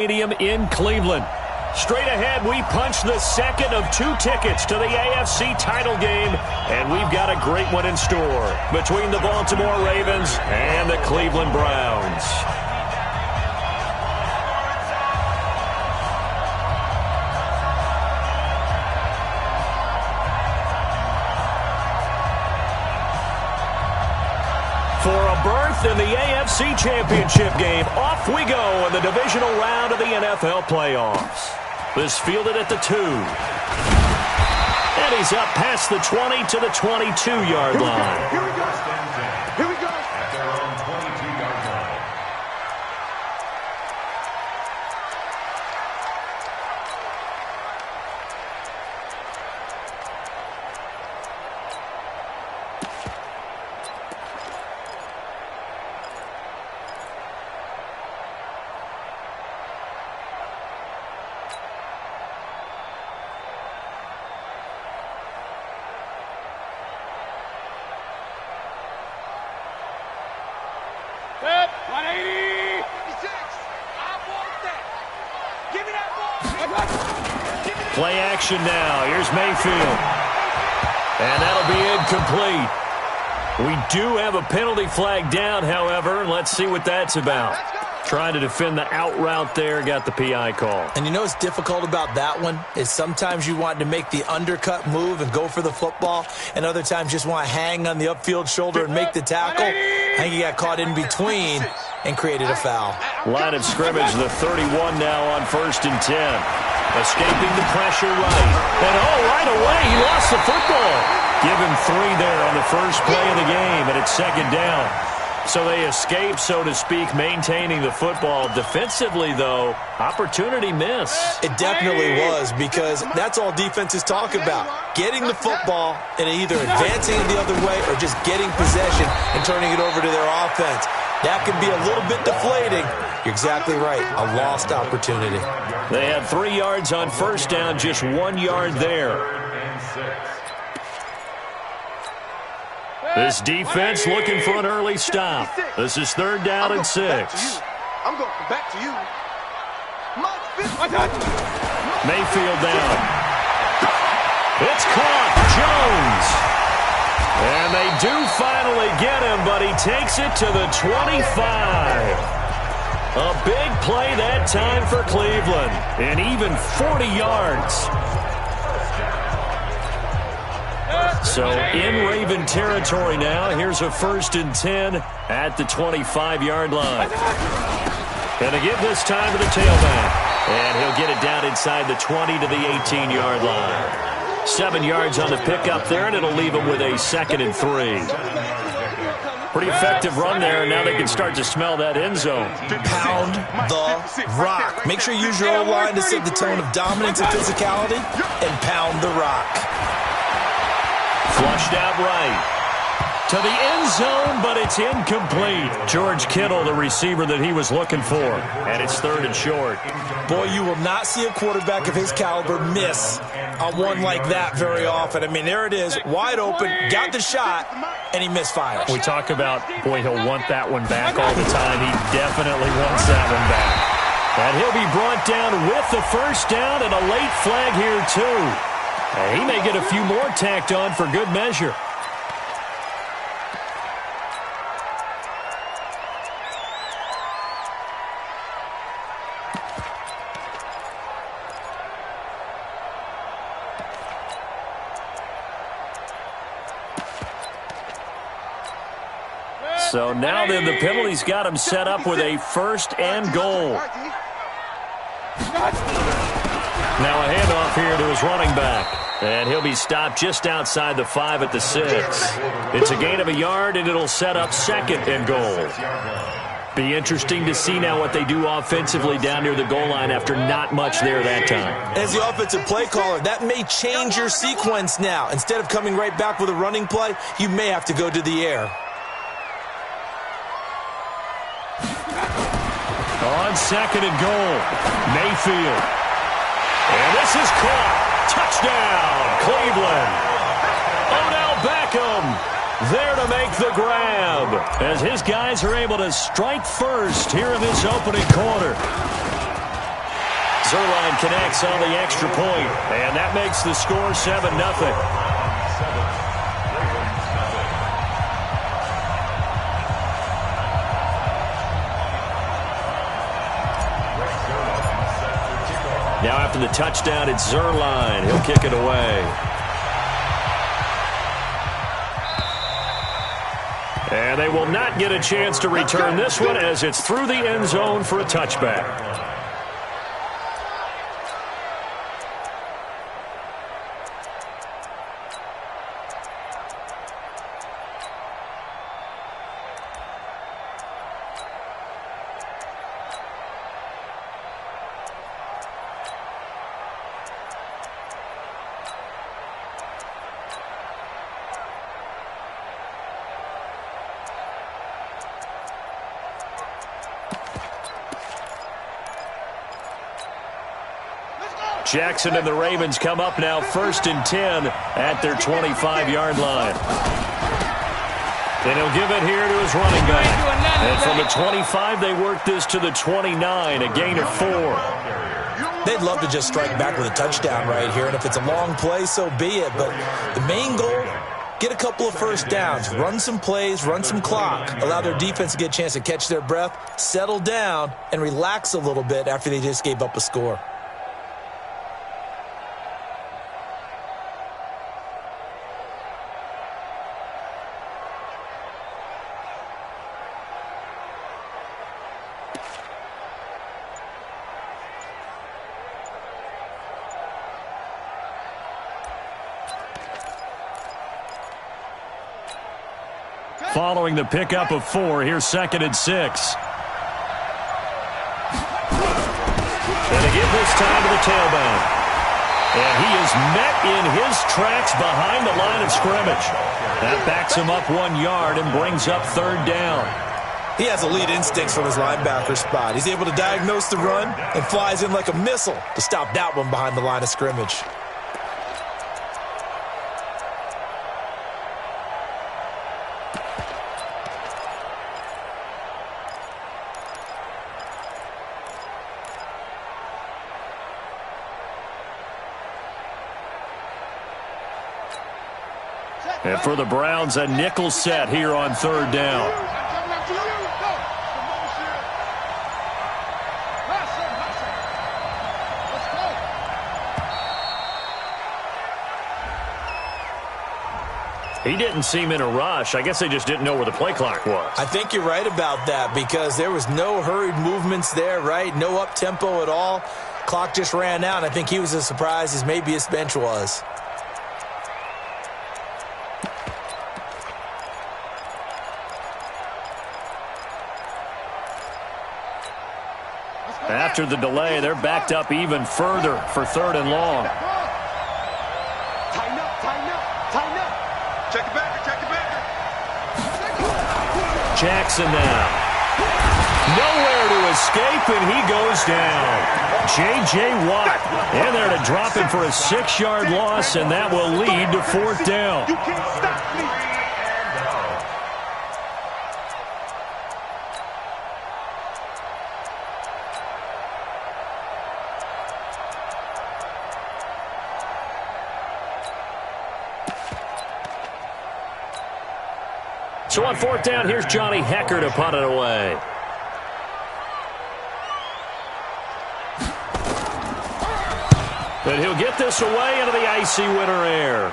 Stadium in Cleveland. Straight ahead, we punch the second of 2 tickets to the AFC title game, and we've got a great one in store between the Baltimore Ravens and the Cleveland Browns. For a berth in the AFC Championship game, off we go in the divisional round of the NFL playoffs. This fielded at the 2. And he's up past the 20 to the 22-yard line. Here we go. Here we go. At their own 22-yard line. Set, 180. 56. I want that. Give me that ball. Play action now. Here's Mayfield. And that'll be incomplete. We do have a penalty flag down, however. Let's see what that's about. Trying to defend the out route there, got the PI call. And you know what's difficult about that one is sometimes you want to make the undercut move and go for the football, and other times just want to hang on the upfield shoulder and make the tackle. I think he got caught in between and created a foul. Line of scrimmage, the 31 now on 1st and 10. Escaping the pressure right. And right away, he lost the football. Give him 3 there on the first play of the game, and it's 2nd down. So they escape, so to speak, maintaining the football. Defensively, though, opportunity miss. It definitely was, because that's all defenses talk about. Getting the football and either advancing it the other way or just getting possession and turning it over to their offense. That can be a little bit deflating. You're exactly right. A lost opportunity. They had 3 yards on 1st down, just 1 yard there. This defense looking for an early stop. This is 3rd down and 6. I'm going to come back to you. Mayfield down. It's caught. Jones. And they do finally get him, but he takes it to the 25. A big play that time for Cleveland. And even 40 yards. So in Raven territory now. Here's a 1st and 10 at the 25-yard line. And to give this time to the tailback. And he'll get it down inside the 20 to the 18-yard line. 7 yards on the pickup there, and it'll leave him with a 2nd and 3. Pretty effective run there. Now they can start to smell that end zone. Pound the rock. Make sure you use your O-line to set the tone of dominance and physicality, and pound the rock. Flushed out right. To the end zone, but it's incomplete. George Kittle, the receiver that he was looking for. And it's 3rd and short. Boy, you will not see a quarterback of his caliber miss on one like that very often. I mean, there it is, wide open, got the shot, and he misfires. We talk about, boy, he'll want that one back all the time. He definitely wants that one back. And he'll be brought down with the 1st down and a late flag here, too. He may get a few more tacked on for good measure. So now then the penalty's got him set up with a 1st and goal. Now a handoff here to his running back. And he'll be stopped just outside the 5 at the 6. It's a gain of a yard, and it'll set up 2nd and goal. Be interesting to see now what they do offensively down near the goal line after not much there that time. As the offensive play caller, that may change your sequence now. Instead of coming right back with a running play, you may have to go to the air. On 2nd and goal, Mayfield. And this is caught. Touchdown, Cleveland. Odell Beckham there to make the grab as his guys are able to strike first here in this opening quarter. Zerline connects on the extra point, and that makes the score 7-0. Now after the touchdown, it's Zerline. He'll kick it away. And they will not get a chance to return this one as it's through the end zone for a touchback. Jackson and the Ravens come up now 1st and 10 at their 25-yard line. And he'll give it here to his running back. And from the 25, they work this to the 29, a gain of 4. They'd love to just strike back with a touchdown right here, and if it's a long play, so be it. But the main goal, get a couple of first downs, run some plays, run some clock, allow their defense to get a chance to catch their breath, settle down, and relax a little bit after they just gave up a score. Following the pickup of 4, here's 2nd and 6. And to give this time to the tailback. And he is met in his tracks behind the line of scrimmage. That backs him up 1 yard and brings up 3rd down. He has elite instincts from his linebacker spot. He's able to diagnose the run and flies in like a missile to stop that one behind the line of scrimmage. And for the Browns, a nickel set here on 3rd down. He didn't seem in a rush. I guess they just didn't know where the play clock was. I think you're right about that because there was no hurried movements there, right? No up-tempo at all. Clock just ran out, and I think he was as surprised as maybe his bench was. After the delay, they're backed up even further for 3rd and long. Tighten up, tighten up, tighten up. Check it back, check it back. Jackson now. Nowhere to escape, and he goes down. J.J. Watt in there to drop him for a 6-yard loss, and that will lead to 4th down. You can't stop me. So on 4th down, here's Johnny Hecker to punt it away. But he'll get this away into the icy winter air.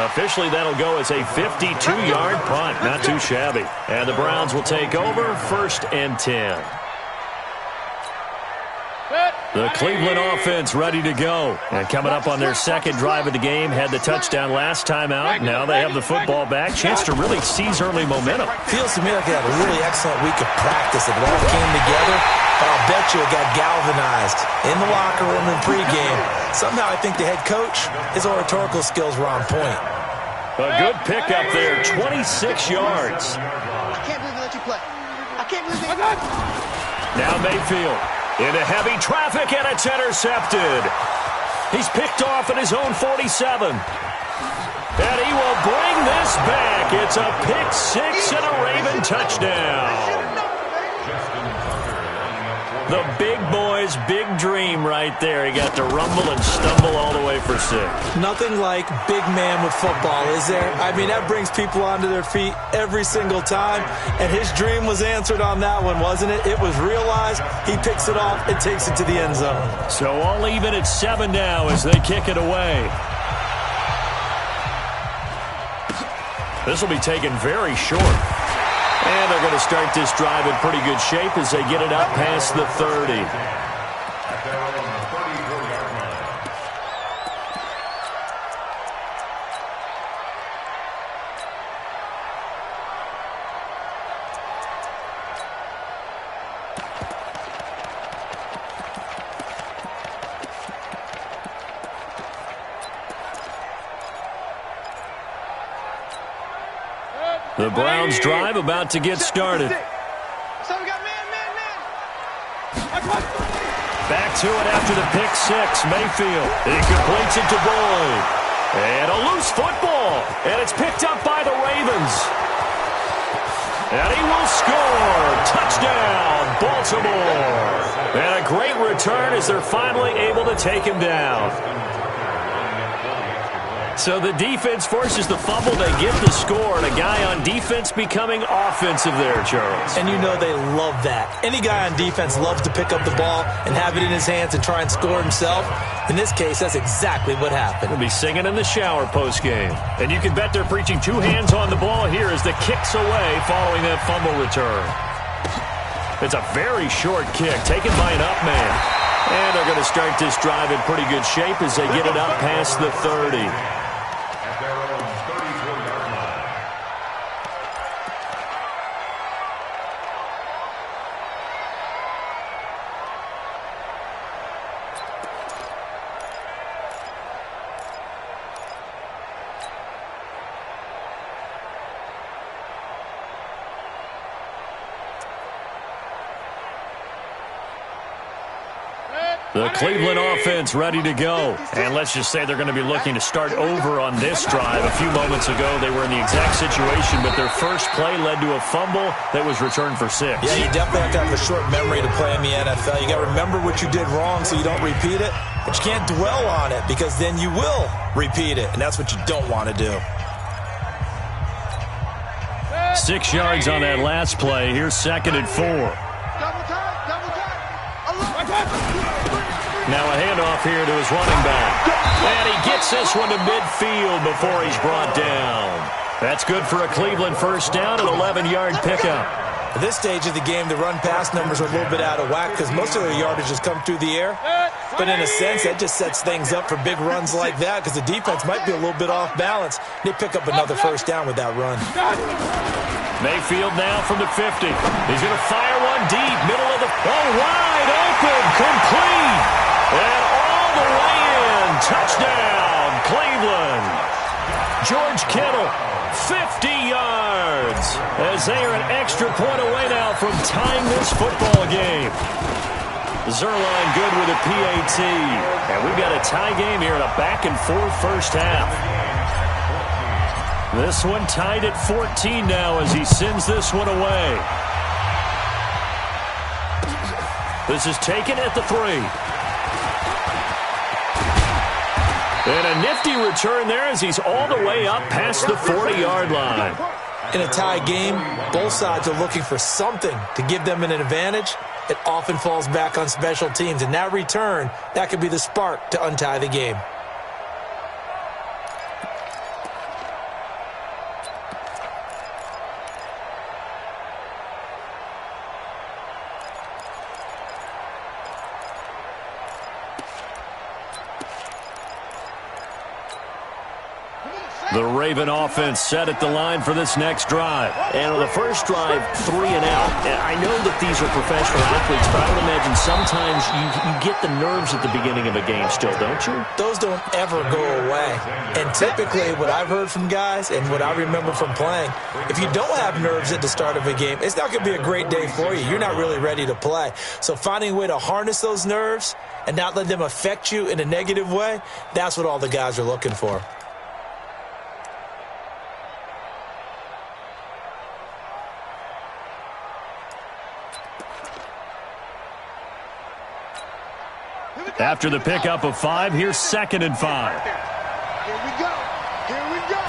Officially, that'll go as a 52-yard punt. Not too shabby. And the Browns will take over 1st and 10. The Cleveland offense ready to go. And coming up on their 2nd drive of the game, had the touchdown last time out. Now they have the football back. Chance to really seize early momentum. Feels to me like they had a really excellent week of practice. It all came together, but I'll bet you it got galvanized in the locker room in pregame. Somehow I think the head coach, his oratorical skills were on point. A good pickup there, 26 yards. I can't believe they let you play. I can't believe they... Now Mayfield into heavy traffic, and it's intercepted. He's picked off at his own 47. And he will bring this back. It's a pick 6 and a Raven touchdown. The big boy's big dream right there. He got to rumble and stumble all the way for 6. Nothing like big man with football, is there? I mean, that brings people onto their feet every single time, and his dream was answered on that one, wasn't it? It was realized. He picks it off and takes it to the end zone. So all even at 7 now as they kick it away. This will be taken very short. And they're going to start this drive in pretty good shape as they get it up past the 30. The Browns drive about to get started. So we got man. Back to it after the pick 6. Mayfield. He completes it to Boyd. And a loose football. And it's picked up by the Ravens. And he will score. Touchdown, Baltimore. And a great return as they're finally able to take him down. So the defense forces the fumble. They get the score, and a guy on defense becoming offensive there, Charles. And you know they love that. Any guy on defense loves to pick up the ball and have it in his hands and try and score himself. In this case, that's exactly what happened. He'll be singing in the shower postgame. And you can bet they're preaching 2 hands on the ball here as the kick's away following that fumble return. It's a very short kick taken by an up man. And they're going to start this drive in pretty good shape as they get it up past the 30. The Cleveland offense ready to go. And let's just say they're going to be looking to start over on this drive. A few moments ago, they were in the exact situation, but their first play led to a fumble that was returned for 6. Yeah, you definitely have to have a short memory to play in the NFL. You got to remember what you did wrong so you don't repeat it, but you can't dwell on it because then you will repeat it, and that's what you don't want to do. 6 yards on that last play. Here's 2nd and 4. Now a handoff here to his running back. And he gets this one to midfield before he's brought down. That's good for a Cleveland first down, an 11-yard pickup. At this stage of the game, the run-pass numbers are a little bit out of whack because most of their yardage has come through the air. But in a sense, that just sets things up for big runs like that because the defense might be a little bit off balance. They pick up another first down with that run. Mayfield now from the 50. He's going to fire one deep, middle of the... Oh, wide open, complete. And all the way in. Touchdown, Cleveland. George Kittle, 50 yards. As they are an extra point away now from tying this football game. Zerline good with a PAT. And we've got a tie game here in a back-and-forth first half. This one tied at 14 now as he sends this one away. This is taken at the 3. And a nifty return there as he's all the way up past the 40-yard line. In a tie game, both sides are looking for something to give them an advantage. It often falls back on special teams. And that return, that could be the spark to untie the game. The Raven offense set at the line for this next drive. And on the first drive, 3 and out. I know that these are professional athletes, but I would imagine sometimes you get the nerves at the beginning of a game still, don't you? Those don't ever go away. And typically what I've heard from guys and what I remember from playing, if you don't have nerves at the start of a game, it's not going to be a great day for you. You're not really ready to play. So finding a way to harness those nerves and not let them affect you in a negative way, that's what all the guys are looking for. After the pickup of 5, here's 2nd and 5. Here we go. Here we go.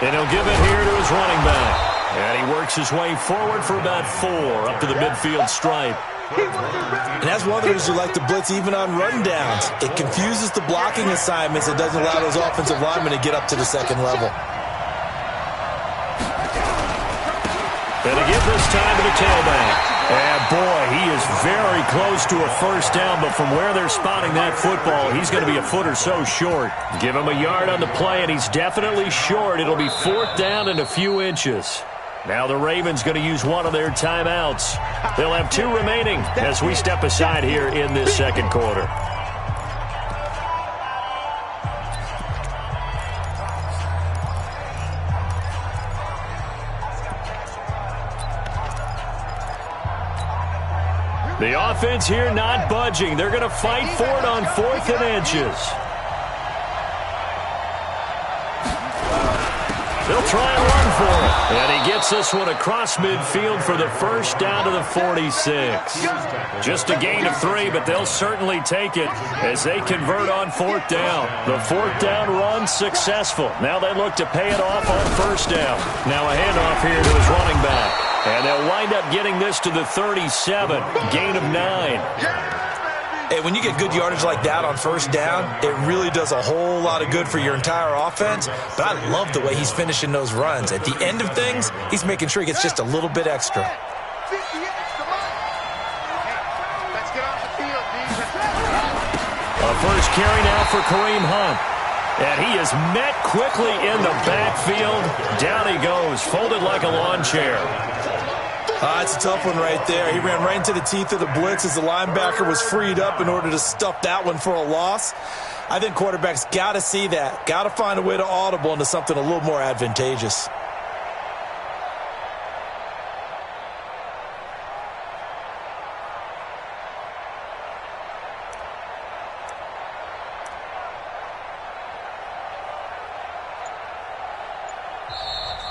And he'll give it here to his running back. And he works his way forward for about 4 up to the midfield stripe. And that's one of the reasons you like to blitz even on rundowns. It confuses the blocking assignments. It doesn't allow those offensive linemen to get up to the second level. And to give this time to the tailback. And boy, he is very close to a first down, but from where they're spotting that football, he's going to be a foot or so short. Give him a yard on the play, and he's definitely short. It'll be 4th down and a few inches. Now the Ravens going to use one of their timeouts. They'll have 2 remaining as we step aside here in this second quarter. The offense here not budging. They're going to fight for it on 4th and inches. They'll try and run for it. And he gets this one across midfield for the first down to the 46. Just a gain of 3, but they'll certainly take it as they convert on 4th down. The 4th down run successful. Now they look to pay it off on 1st down. Now a handoff here to his running back. And they'll wind up getting this to the 37. Gain of 9. Hey, when you get good yardage like that on 1st down, it really does a whole lot of good for your entire offense. But I love the way he's finishing those runs. At the end of things, he's making sure he gets just a little bit extra. Let's get off the field, A first carry now for Kareem Hunt. And he is met quickly in the backfield. Down he goes, folded like a lawn chair. It's a tough one right there. He ran right into the teeth of the blitz as the linebacker was freed up in order to stuff that one for a loss. I think quarterbacks got to see that. Got to find a way to audible into something a little more advantageous.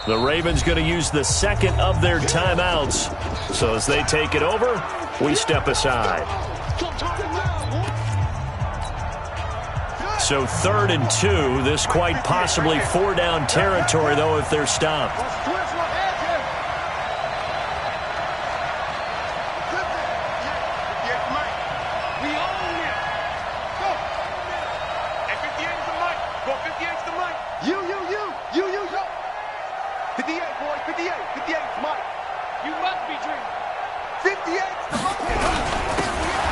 The Ravens going to use the 2nd of their timeouts. So as they take it over, we step aside. So 3rd and 2. This quite possibly 4-down territory, though, if they're stopped.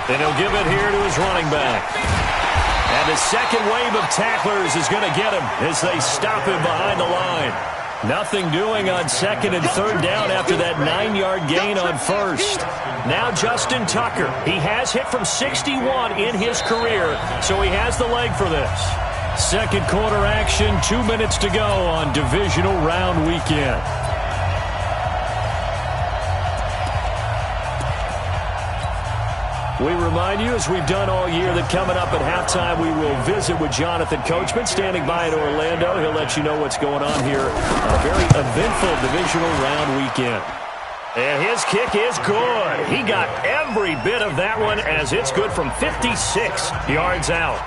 And he'll give it here to his running back. And the second wave of tacklers is going to get him as they stop him behind the line. Nothing doing on 2nd and 3rd down after that 9-yard gain on 1st. Now Justin Tucker. He has hit from 61 in his career, so he has the leg for this. Second quarter action, 2 minutes to go on divisional round weekend. We remind you, as we've done all year, that coming up at halftime, we will visit with Jonathan Coachman, standing by in Orlando. He'll let you know what's going on here on a very eventful divisional round weekend. And his kick is good. He got every bit of that one as it's good from 56 yards out.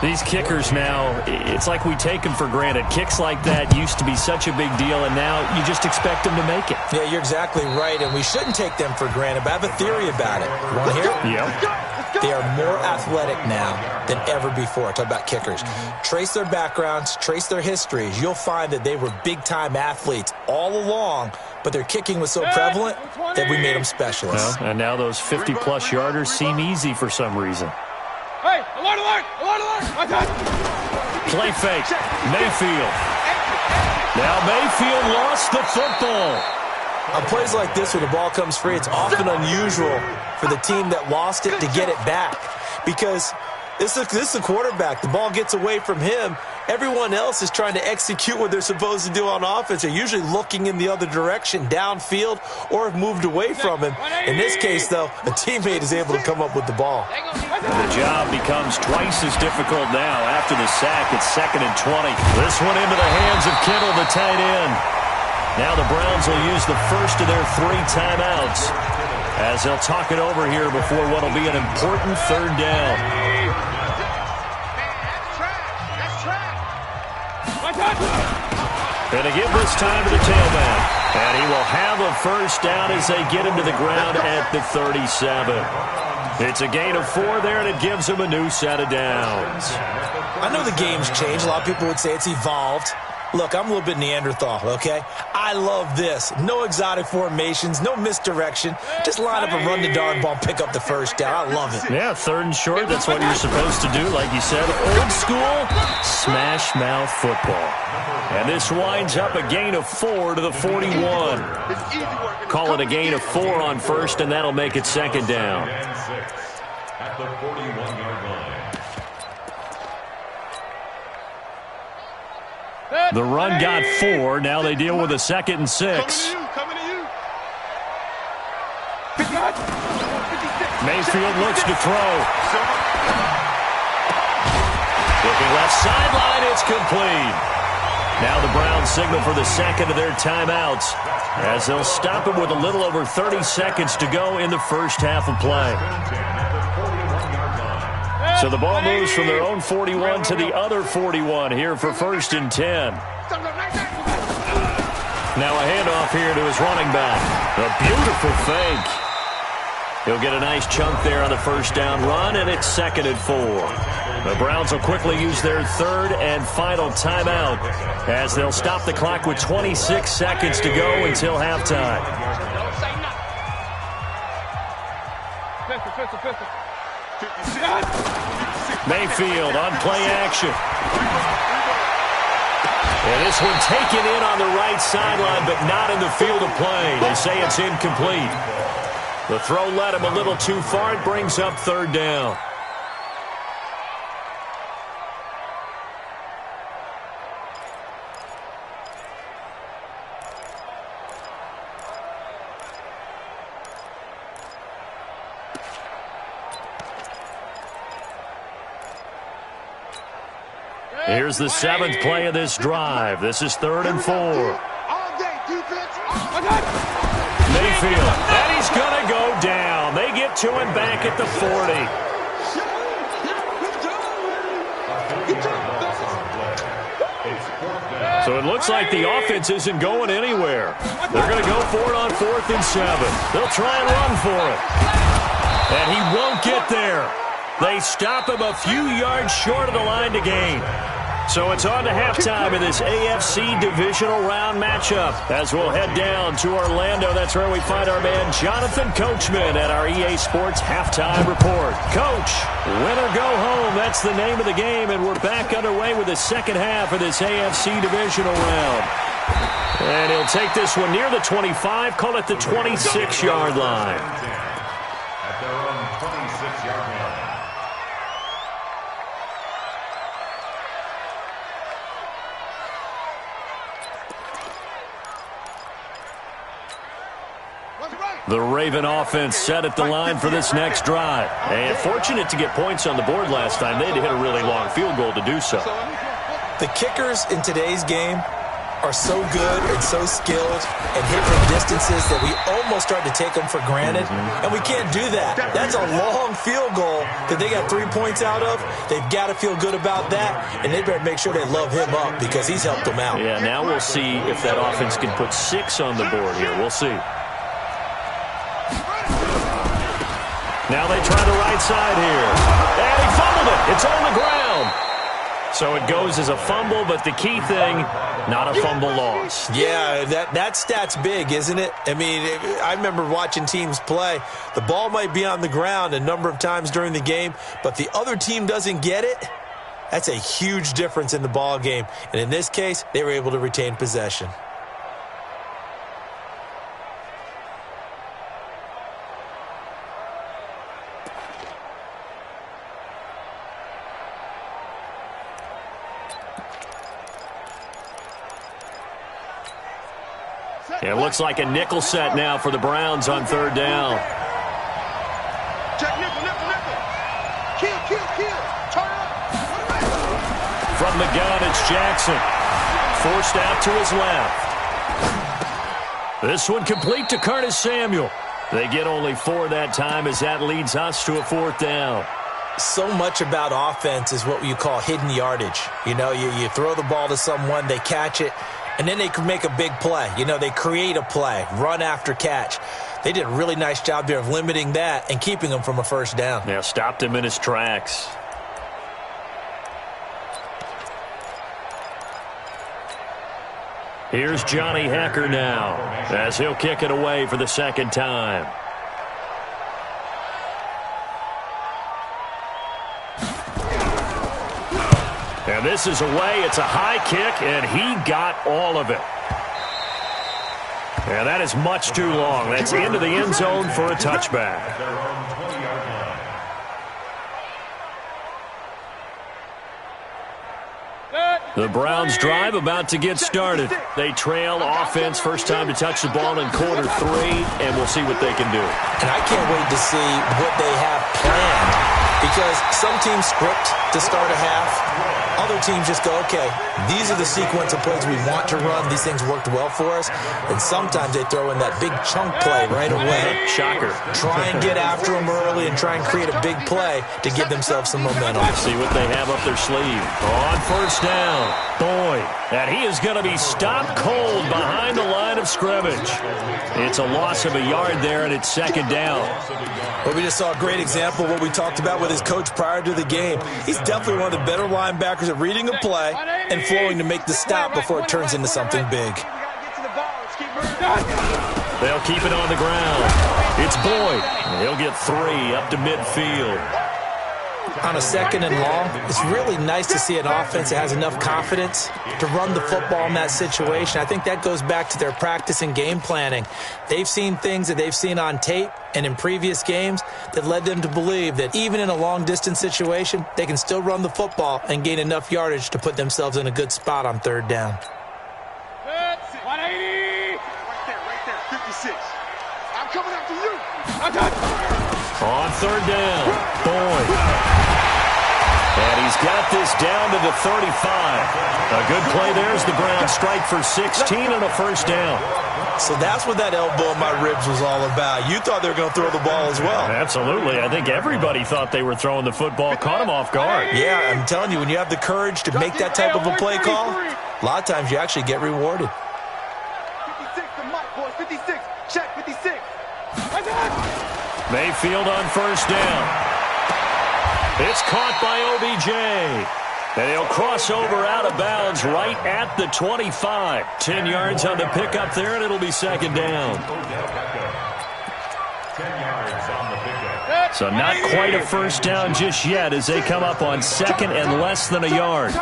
These kickers now, it's like we take them for granted. Kicks like that used to be such a big deal, and now you just expect them to make it. Yeah, you're exactly right, and we shouldn't take them for granted, but I have a theory about it. You want to hear it? Yep. They are more athletic now than ever before. Talk about kickers. Trace their backgrounds, trace their histories. You'll find that they were big-time athletes all along, but their kicking was so prevalent that we made them specialists. Well, and now those 50-plus yarders seem easy for some reason. Hey, alert, alert, alert, alert. Play fake. Mayfield. Now Mayfield lost the football. On plays like this, when the ball comes free, it's often unusual for the team that lost it to get it back. Because this is the quarterback. The ball gets away from him. Everyone else is trying to execute what they're supposed to do on offense. They're usually looking in the other direction, downfield, or have moved away from him. In this case, though, a teammate is able to come up with the ball. The job becomes twice as difficult now after the sack. It's 2nd and 20. This one into the hands of Kittle, the tight end. Now the Browns will use the first of their 3 timeouts. as they'll talk it over here before what will be an important third down. And to give this time to the tailback. And he will have a first down as they get him to the ground at the 37. It's a gain of 4 there, and it gives him a new set of downs. I know the game's changed. A lot of people would say it's evolved. Look, I'm a little bit Neanderthal, okay? I love this. No exotic formations, no misdirection. Just line up and run the darn ball, pick up the first down. I love it. Yeah, 3rd and short, that's what you're supposed to do. Like you said, old school, smash mouth football. And this winds up a gain of 4 to the 41. Call it a gain of 4 on first, and that'll make it 2nd down. At the 41-yard line. The run got 4. Now they deal with a 2nd and 6. Coming to you. Mayfield looks to throw. Looking left sideline, it's complete. Now the Browns signal for the 2nd of their timeouts as they'll stop it with a little over 30 seconds to go in the first half of play. So the ball moves from their own 41 to the other 41 here for 1st and 10. Now a handoff here to his running back. A beautiful fake. He'll get a nice chunk there on the first down run, and it's 2nd and 4. The Browns will quickly use their 3rd and final timeout as they'll stop the clock with 26 seconds to go until halftime. Mayfield on play action. And this one taken in on the right sideline, but not in the field of play. They say it's incomplete. The throw led him a little too far. It brings up 3rd down. Here's the 7th play of this drive. This is 3rd and 4. Mayfield, and he's going to go down. They get to him back at the 40. So it looks like the offense isn't going anywhere. They're going to go for it on 4th and 7. They'll try and run for it. And he won't get there. They stop him a few yards short of the line to gain. So it's on to halftime in this AFC divisional round matchup as we'll head down to Orlando. That's where we find our man Jonathan Coachman at our EA Sports Halftime Report. Coach, win or go home, that's the name of the game, and we're back underway with the second half of this AFC divisional round. And he'll take this one near the 25, call it the 26-yard line. At their own 26-yard line. The Raven offense set at the line for this next drive. And fortunate to get points on the board last time. They had to hit a really long field goal to do so. The kickers in today's game are so good and so skilled and hit from distances that we almost start to take them for granted. And we can't do that. That's a long field goal that they got 3 points out of. They've got to feel good about that, and they better make sure they love him up because he's helped them out. Yeah, now we'll see if that offense can put 6 on the board here. We'll see. Now they try the right side here. And he fumbled it. It's on the ground. So it goes as a fumble, but the key thing, not a fumble loss. Yeah, that stat's big, isn't it? I mean, I remember watching teams play. The ball might be on the ground a number of times during the game, but the other team doesn't get it. That's a huge difference in the ball game. And in this case, they were able to retain possession. It looks like a nickel set now for the Browns on 3rd down. Check nickel. Kill. Turn up. From the gun, it's Jackson. Forced out to his left. This one complete to Curtis Samuel. They get only 4 that time as that leads us to a 4th down. So much about offense is what you call hidden yardage. You know, you throw the ball to someone, they catch it, and then they can make a big play. You know, they create a play, run after catch. They did a really nice job there of limiting that and keeping him from a first down. Yeah, stopped him in his tracks. Here's Johnny Hacker now as he'll kick it away for the 2nd time. And this is away. It's a high kick, and he got all of it. And that is much too long. That's into the end zone for a touchback. The Browns drive about to get started. They trail offense first time to touch the ball in quarter 3, and we'll see what they can do. And I can't wait to see what they have planned, because some teams script to start a half. Other teams just go, okay, these are the sequence of plays we want to run. These things worked well for us. And sometimes they throw in that big chunk play right away. Shocker. Try and get after them early and try and create a big play to give themselves some momentum. Let's see what they have up their sleeve. On first down, Boyd. And he is going to be stopped cold behind the line of scrimmage. It's a loss of a yard there, and it's 2nd down. Well, we just saw a great example of what we talked about with his coach prior to the game. He's definitely one of the better linebackers at reading a play and flowing to make the stop before it turns into something big. They'll keep it on the ground. It's Boyd. He'll get 3 up to midfield. On a 2nd and long, it's really nice to see an offense that has enough confidence to run the football in that situation. I think that goes back to their practice and game planning. They've seen things that they've seen on tape and in previous games that led them to believe that even in a long-distance situation, they can still run the football and gain enough yardage to put themselves in a good spot on 3rd down. 180! Right there, 56. I'm coming after you. On 3rd down, Boyd. And he's got this down to the 35. A good play there as the Browns strike for 16 and a first down. So that's what that elbow in my ribs was all about. You thought they were going to throw the ball as well. Absolutely. I think everybody thought they were throwing the football, caught him off guard. Yeah, I'm telling you, when you have the courage to make that type of a play call, a lot of times you actually get rewarded. 56 to Mike, boys. 56. Check, 56. Mayfield on first down. It's caught by OBJ. And he'll cross over out of bounds right at the 25. 10 yards on the pickup there, and it'll be 2nd down. So not quite a first down just yet as they come up on 2nd and less than a yard.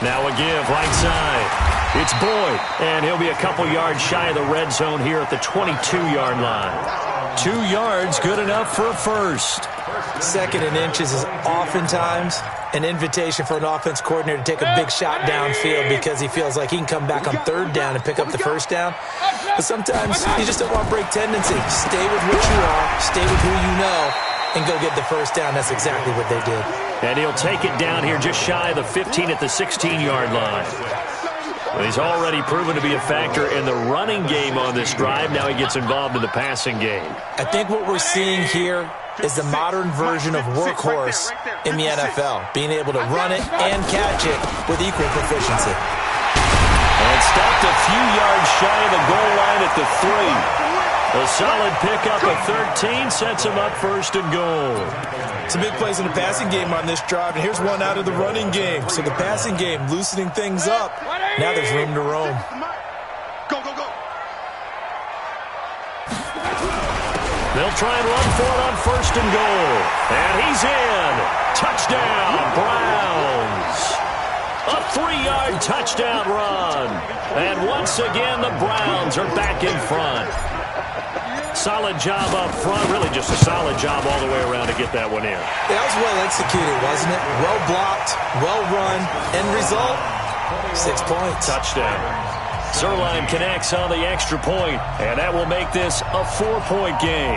Now a give right side. It's Boyd, and he'll be a couple yards shy of the red zone here at the 22-yard line. 2 yards, good enough for a first. 2nd and inches is oftentimes an invitation for an offense coordinator to take a big shot downfield because he feels like he can come back on 3rd down and pick up the first down. But sometimes you just don't want to break tendency. Stay with what you are, stay with who you know, and go get the first down. That's exactly what they did. And he'll take it down here just shy of the 15 at the 16-yard line. Well, he's already proven to be a factor in the running game on this drive. Now he gets involved in the passing game. I think what we're seeing here is the modern version of workhorse in the NFL, being able to run it and catch it with equal proficiency. And stopped a few yards shy of the goal line at the 3. A solid pickup of 13 sets him up 1st and goal. Some big plays in the passing game on this drive, and here's one out of the running game. So the passing game loosening things up. Now there's room to roam. Go, go, go. They'll try and run for it on 1st and goal. And he's in. Touchdown, Browns. A 3-yard touchdown run. And once again, the Browns are back in front. Solid job up front. Really just a solid job all the way around to get that one in. That was well executed, wasn't it? Well blocked, well run. End result, 6 points. Touchdown. Zerline connects on the extra point, and that will make this a 4-point game.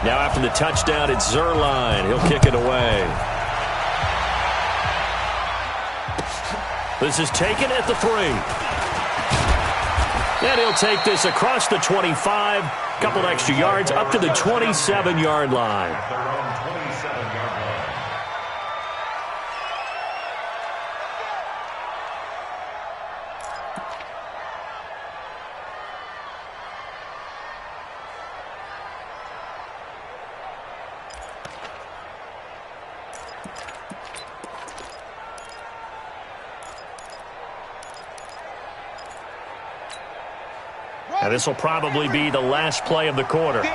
Now after the touchdown, it's Zerline. He'll kick it away. This is taken at the 3. And he'll take this across the 25. Couple extra yards up to the 27-yard line. And this will probably be the last play of the quarter. And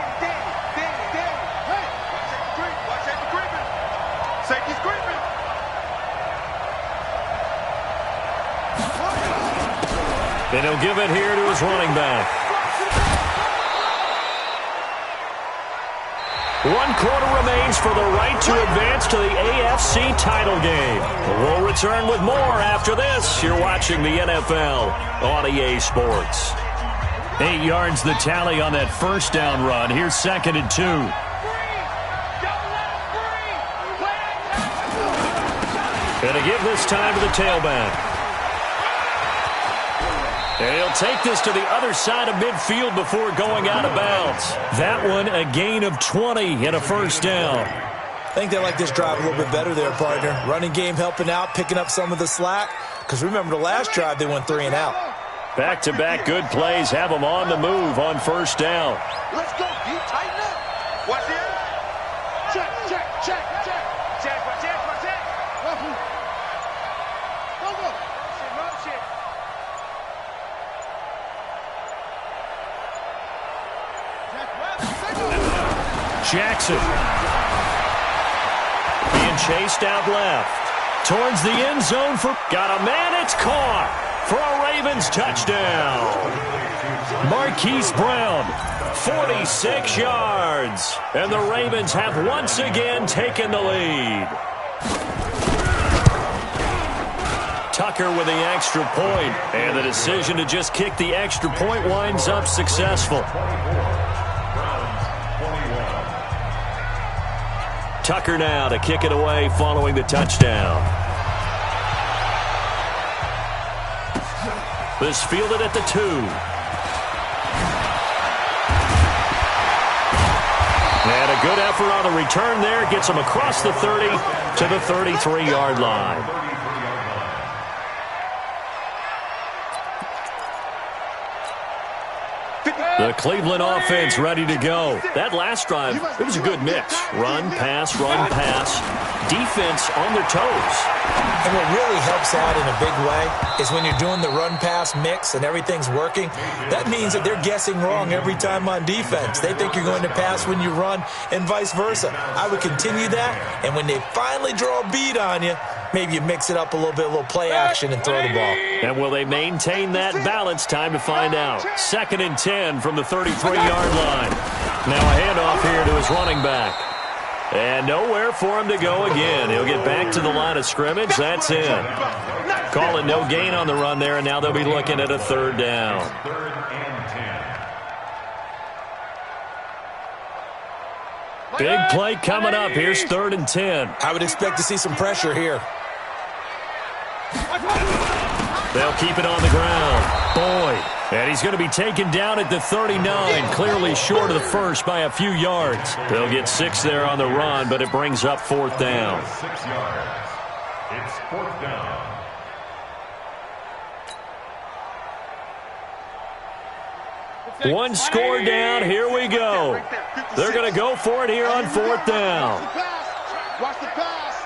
he'll give it here to his running back. 1 quarter remains for the right to advance to the AFC title game. We'll return with more after this. You're watching the NFL on EA Sports. 8 yards the tally on that first down run. Here's 2nd and 2. And to give this time to the tailback. And he'll take this to the other side of midfield before going out of bounds. That one a gain of 20 and a first down. I think they like this drive a little bit better there, partner. Running game helping out, picking up some of the slack. Because remember the last drive they went 3 and out. Back-to-back good plays have them on the move on first down. Let's go, D. Tighten up. Watch it. Check, check, check, check. Check, check, check. Go, go. Run shit. Jackson. Being chased out left. Towards the end zone for... Got a man, it's caught. For a Ravens touchdown. Marquise Brown, 46 yards. And the Ravens have once again taken the lead. Tucker with the extra point. And the decision to just kick the extra point winds up successful. Tucker now to kick it away following the touchdown. This fielded at the 2. And a good effort on the return there. Gets him across the 30 to the 33-yard line. The Cleveland offense ready to go. That last drive, it was a good mix. Run, pass, defense on their toes. And what really helps out in a big way is when you're doing the run-pass mix and everything's working, that means that they're guessing wrong every time on defense. They think you're going to pass when you run and vice versa. I would continue that, and when they finally draw a beat on you, maybe you mix it up a little bit, a little play action and throw the ball. And will they maintain that balance? Time to find out. 2nd and 10 from the 33-yard line. Now a handoff here to his running back. And nowhere for him to go again. He'll get back to the line of scrimmage. That's it. Call it no gain on the run there, and now they'll be looking at a 3rd down. Big play coming up. Here's 3rd and 10. I would expect to see some pressure here. They'll keep it on the ground. Boyd. And he's going to be taken down at the 39, clearly short of the first by a few yards. They'll get 6 there on the run, but it brings up 4th down. 6 yards. It's 4th down. One score down. Here we go. They're going to go for it here on 4th down. Watch the pass.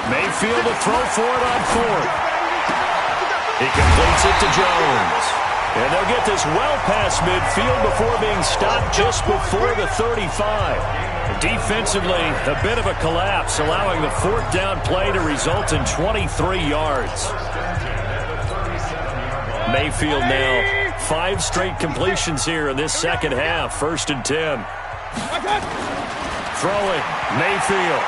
Mayfield to throw for it on 4th. He completes it to Jones. And they'll get this well past midfield before being stopped just before the 35. Defensively, a bit of a collapse, allowing the 4th down play to result in 23 yards. Mayfield now 5 straight completions here in this second half. 1st and 10. Throwing, Mayfield.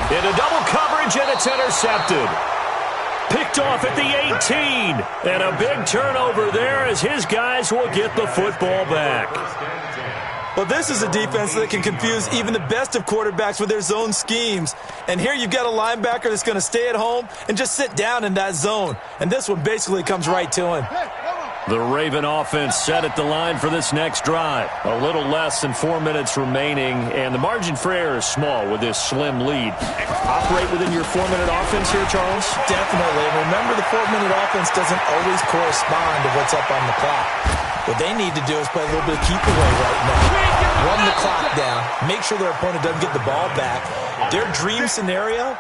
Into double coverage, and it's intercepted. Picked off at the 18. And a big turnover there as his guys will get the football back. Well, this is a defense that can confuse even the best of quarterbacks with their zone schemes. And here you've got a linebacker that's going to stay at home and just sit down in that zone. And this one basically comes right to him. The Raven offense set at the line for this next drive. A little less than 4 minutes remaining, and the margin for error is small with this slim lead. Operate within your 4-minute offense here, Charles? Definitely. And remember, the 4-minute offense doesn't always correspond to what's up on the clock. What they need to do is play a little bit of keep away right now. Run the clock down. Make sure their opponent doesn't get the ball back. Their dream scenario,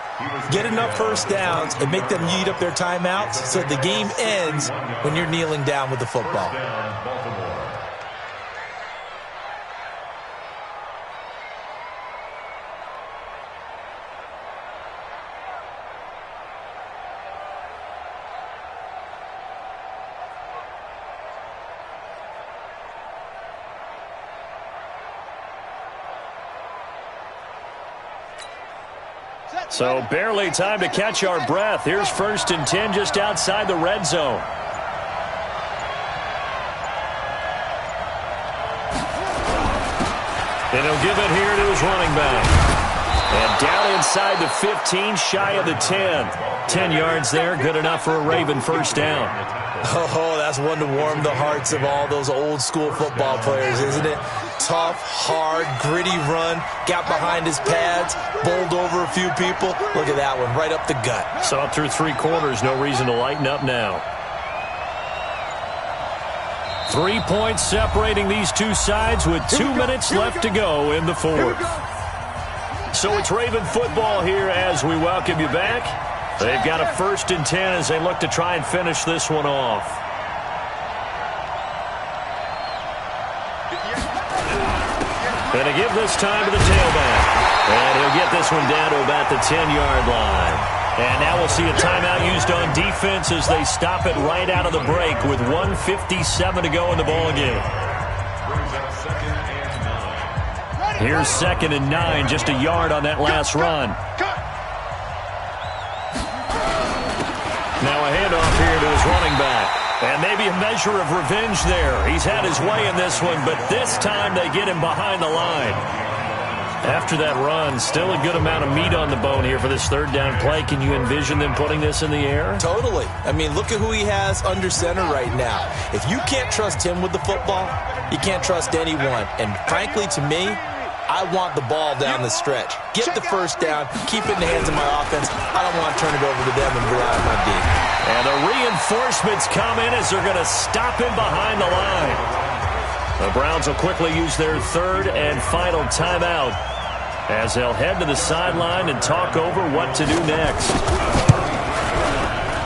get enough first downs and make them eat up their timeouts so the game ends when you're kneeling down with the football. So barely time to catch our breath. Here's 1st and 10 just outside the red zone. And he'll give it here to his running back. And down inside the 15, shy of the 10. 10 yards there, good enough for a Raven first down. Oh, that's one to warm the hearts of all those old school football players, isn't it? Tough, hard, gritty run, got behind his pads, bowled over a few people. Look at that one, right up the gut. So up through 3 quarters, no reason to lighten up now. 3 points separating these two sides with 2 minutes left to go in the 4th. So it's Raven football here as we welcome you back. They've got a 1st and 10 as they look to try and finish this one off. Going to give this time to the tailback. And he'll get this one down to about the 10-yard line. And now we'll see a timeout used on defense as they stop it right out of the break with 1:57 to go in the ballgame. Here's 2nd and 9, just a yard on that last run. Now a handoff here to his running back. And maybe a measure of revenge there. He's had his way in this one, but this time they get him behind the line. After that run, still a good amount of meat on the bone here for this 3rd down play. Can you envision them putting this in the air? Totally. I mean, look at who he has under center right now. If you can't trust him with the football, you can't trust anyone. And frankly, to me, I want the ball down the stretch. Get the first down, keep it in the hands of my offense. I don't want to turn it over to them and rely on my D. And the reinforcements come in as they're going to stop him behind the line. The Browns will quickly use their 3rd and final timeout as they'll head to the sideline and talk over what to do next.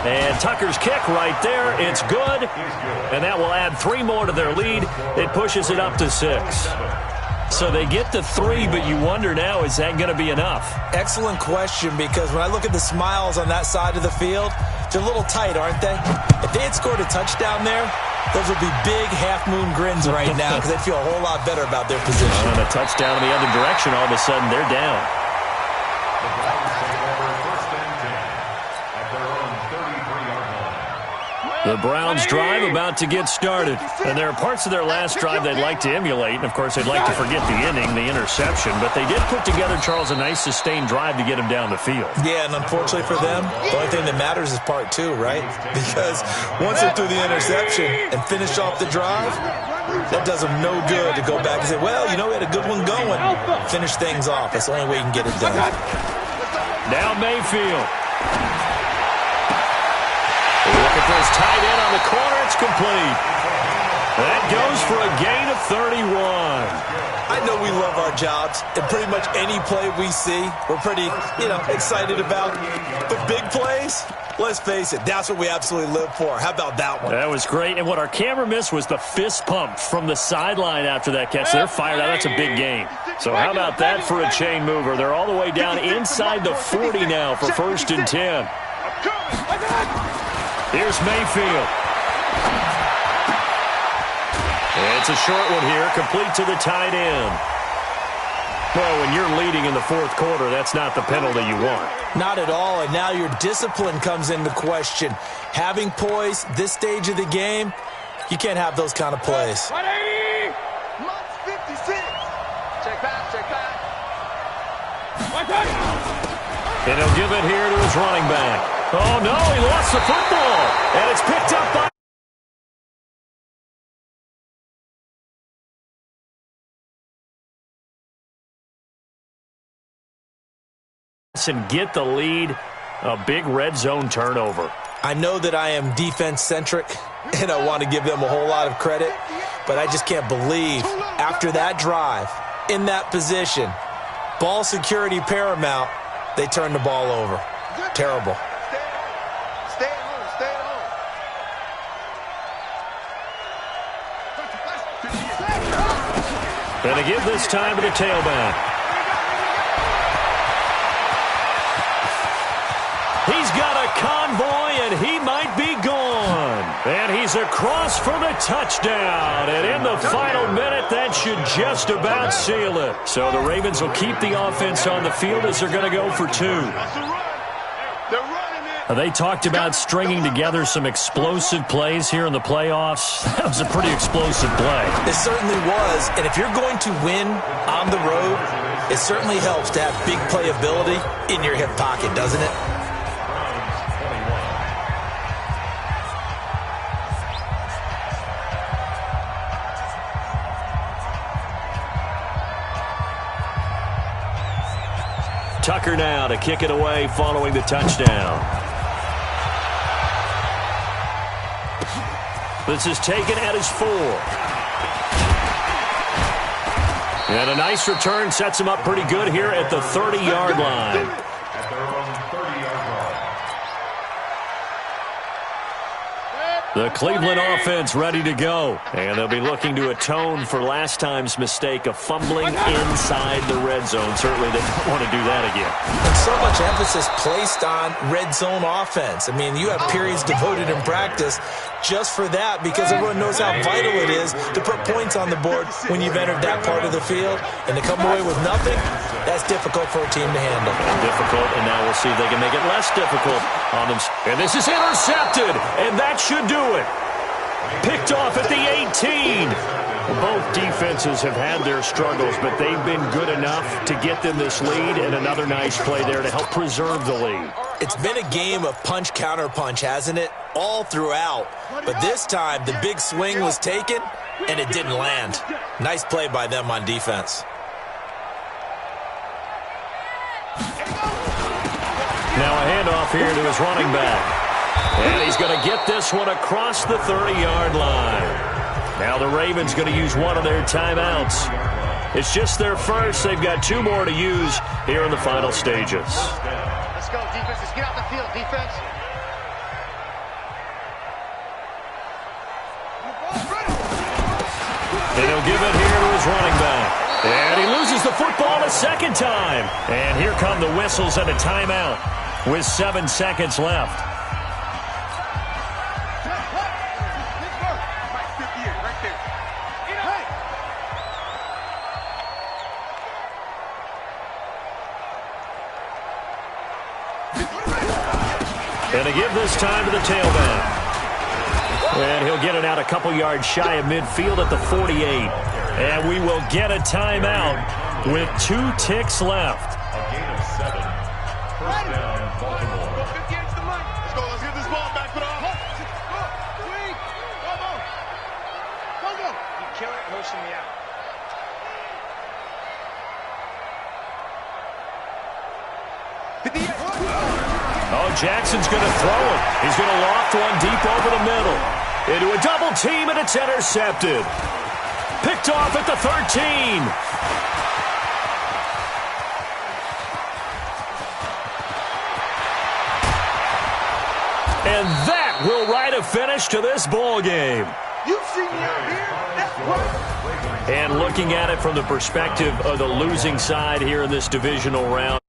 And Tucker's kick right there. It's good. And that will add 3 more to their lead. It pushes it up to 6. So they get to 3, but you wonder now, is that going to be enough? Excellent question, because when I look at the smiles on that side of the field, they're a little tight, aren't they? If they had scored a touchdown there, those would be big half-moon grins right now because they'd feel a whole lot better about their position. And a touchdown in the other direction, all of a sudden they're down. The Browns take over 1st and 10 at their own 33-yard line. The Browns drive about to get started. And there are parts of their last drive they'd like to emulate. And, of course, they'd like to forget the inning, the interception. But they did put together, Charles, a nice sustained drive to get him down the field. Yeah, and unfortunately for them, the only thing that matters is part 2, right? Because once they threw the interception and finished off the drive, that does them no good to go back and say, well, you know, we had a good one going. Finish things off. That's the only way you can get it done. Now Mayfield. Look at this tight end on the corner. It's complete. That goes for a gain of 31. I know we love our jobs, and pretty much any play we see, we're pretty, excited about. But big plays, let's face it, that's what we absolutely live for. How about that one? That was great. And what our camera missed was the fist pump from the sideline after that catch. They're fired out. That's a big gain. So how about that for a chain mover? They're all the way down inside the 40 now for 1st and 10. Here's Mayfield. It's a short one here, complete to the tight end. Well, when you're leading in the 4th quarter, that's not the penalty you want. Not at all, and now your discipline comes into question. Having poise this stage of the game, you can't have those kind of plays. 180! 56! And he'll give it here to his running back. Oh, no, he lost the football. And it's picked up by... and get the lead. A big red zone turnover. I know that I am defense-centric, and I want to give them a whole lot of credit, but I just can't believe after that drive, in that position, ball security paramount, they turned the ball over. Terrible. Stay at home. Stay at home. Going to give this time to the tailback. He's got a convoy, and he might be gone. And he's across for the touchdown. And in the final minute, that should just about seal it. So the Ravens will keep the offense on the field as they're going to go for 2. They talked about stringing together some explosive plays here in the playoffs. That was a pretty explosive play. It certainly was. And if you're going to win on the road, it certainly helps to have big playability in your hip pocket, doesn't it? Tucker now to kick it away following the touchdown. This is taken at his 4. And a nice return sets him up pretty good here at the 30-yard line. At their own 30-yard line. The Cleveland offense ready to go. And they'll be looking to atone for last time's mistake of fumbling inside the red zone. Certainly they don't want to do that again. And so much emphasis placed on red zone offense. I mean, you have periods devoted in practice just for that because everyone knows how vital it is to put points on the board when you've entered that part of the field. And to come away with nothing, that's difficult for a team to handle. Difficult, and now we'll see if they can make it less difficult on them. And this is intercepted, and that should do it. Picked off at the 18. Both defenses have had their struggles, but they've been good enough to get them this lead, and another nice play there to help preserve the lead. It's been a game of punch-counter-punch, hasn't it? All throughout. But this time, the big swing was taken, and it didn't land. Nice play by them on defense. Now a handoff here to his running back. And he's going to get this one across the 30-yard line. Now the Ravens going to use one of their timeouts. It's just their first. They've got 2 more to use here in the final stages. Let's go, defense. Let's get out the field, defense. And he'll give it here to his running back. And he loses the football a second time. And here come the whistles and a timeout with 7 seconds left. And to give this time to the tailback. And he'll get it out a couple yards shy of midfield at the 48. And we will get a timeout with 2 ticks left. A gain of 7. First down, Baltimore. Let's go. Let's get this ball back. Put it on. Go. You kill it, motion me out. Oh, Jackson's going to throw it. He's going to loft one deep over the middle. Into a double team, and it's intercepted. Picked off at the 13. And that will write a finish to this ball game. You see me out here? That's right. And looking at it from the perspective of the losing side here in this divisional round.